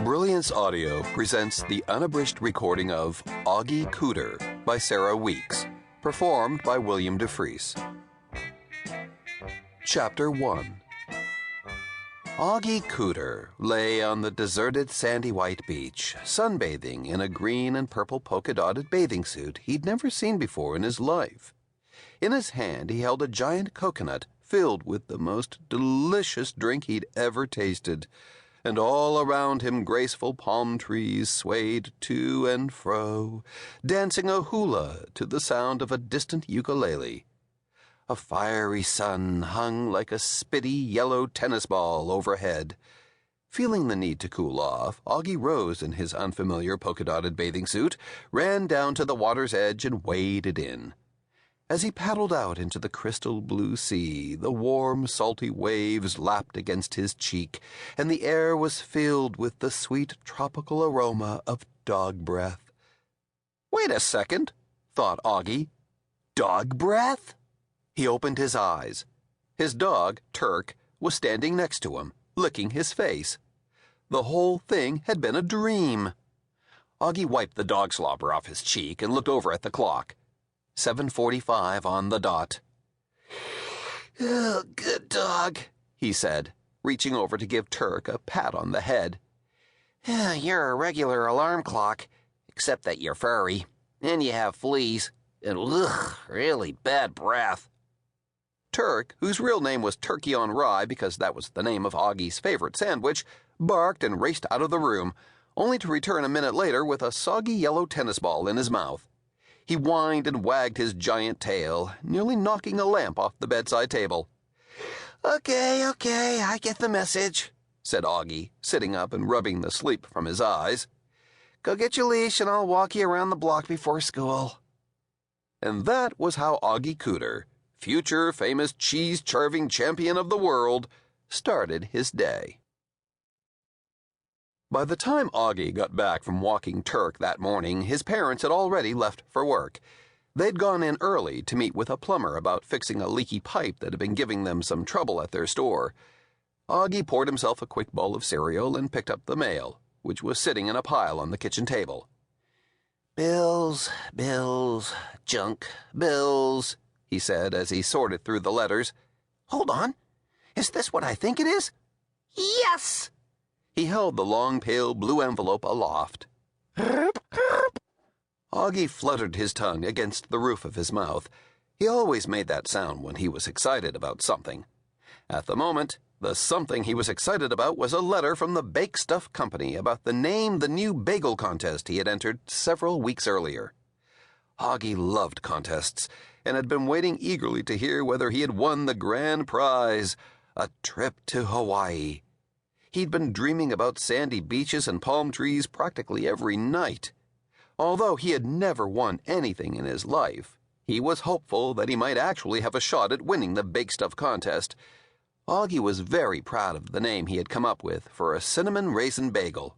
Brilliance Audio presents the unabridged recording of Oggie Cooder by Sarah Weeks, performed by William DeFries. Chapter 1. Oggie Cooder lay on the deserted sandy white beach, sunbathing in a green and purple polka-dotted bathing suit he'd never seen before in his life. In his hand he held a giant coconut filled with the most delicious drink he'd ever tasted, and all around him graceful palm trees swayed to and fro, dancing a hula to the sound of a distant ukulele. A fiery sun hung like a spitty yellow tennis ball overhead. Feeling the need to cool off, Oggie rose in his unfamiliar polka-dotted bathing suit, ran down to the water's edge, and waded in. As he paddled out into the crystal blue sea, the warm, salty waves lapped against his cheek, and the air was filled with the sweet tropical aroma of dog breath. "Wait a second," thought Oggie. "Dog breath?" He opened his eyes. His dog, Turk, was standing next to him, licking his face. The whole thing had been a dream. Oggie wiped the dog slobber off his cheek and looked over at the clock. 7:45 on the dot. "Oh, good dog," he said, reaching over to give Turk a pat on the head. "You're a regular alarm clock, except that you're furry, and you have fleas, and really bad breath." Turk, whose real name was Turkey on Rye because that was the name of Oggie's favorite sandwich, barked and raced out of the room, only to return a minute later with a soggy yellow tennis ball in his mouth. He whined and wagged his giant tail, nearly knocking a lamp off the bedside table. Okay, I get the message," said Oggie, sitting up and rubbing the sleep from his eyes. "Go get your leash and I'll walk you around the block before school." And that was how Oggie Cooder, future famous cheese-charving champion of the world, started his day. By the time Oggie got back from walking Turk that morning, his parents had already left for work. They'd gone in early to meet with a plumber about fixing a leaky pipe that had been giving them some trouble at their store. Oggie poured himself a quick bowl of cereal and picked up the mail, which was sitting in a pile on the kitchen table. Bills, junk, bills, he said as he sorted through the letters. "Hold on. Is this what I think it is? Yes!" He held the long, pale blue envelope aloft. Oggie fluttered his tongue against the roof of his mouth. He always made that sound when he was excited about something. At the moment, the something he was excited about was a letter from the Bake Stuff Company about the new bagel contest he had entered several weeks earlier. Oggie loved contests and had been waiting eagerly to hear whether he had won the grand prize, a trip to Hawaii. He'd been dreaming about sandy beaches and palm trees practically every night. Although he had never won anything in his life, he was hopeful that he might actually have a shot at winning the Bake Stuff contest. Oggie was very proud of the name he had come up with for a cinnamon raisin bagel.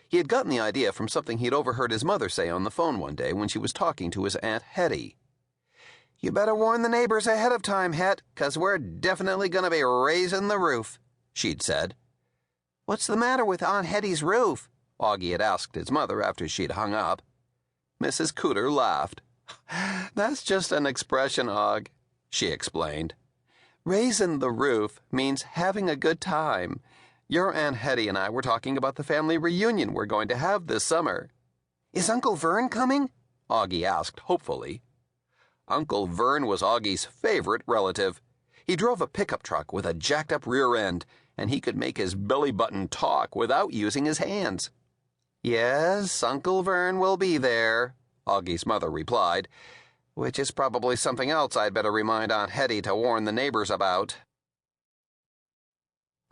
He had gotten the idea from something he'd overheard his mother say on the phone one day when she was talking to his Aunt Hetty. "You better warn the neighbors ahead of time, Het, 'cause we're definitely going to be raising the roof," she'd said. "What's the matter with Aunt Hetty's roof?" Oggie had asked his mother after she'd hung up. Mrs. Cooder laughed. "That's just an expression, Og," she explained. "Raisin' the roof means having a good time. Your Aunt Hetty and I were talking about the family reunion we're going to have this summer." "Is Uncle Vern coming?" Oggie asked hopefully. Uncle Vern was Oggie's favorite relative. He drove a pickup truck with a jacked-up rear end, and he could make his belly button talk without using his hands. "Yes, Uncle Vern will be there," Oggie's mother replied, "which is probably something else I'd better remind Aunt Hetty to warn the neighbors about."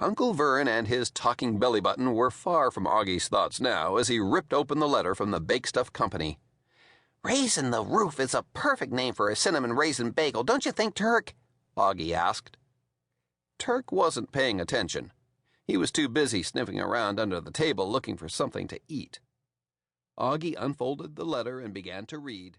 Uncle Vern and his talking belly button were far from Oggie's thoughts now as he ripped open the letter from the Bake Stuff Company. "Raisin' the Roof is a perfect name for a cinnamon raisin bagel, don't you think, Turk?" Oggie asked. Turk wasn't paying attention. He was too busy sniffing around under the table looking for something to eat. Oggie unfolded the letter and began to read.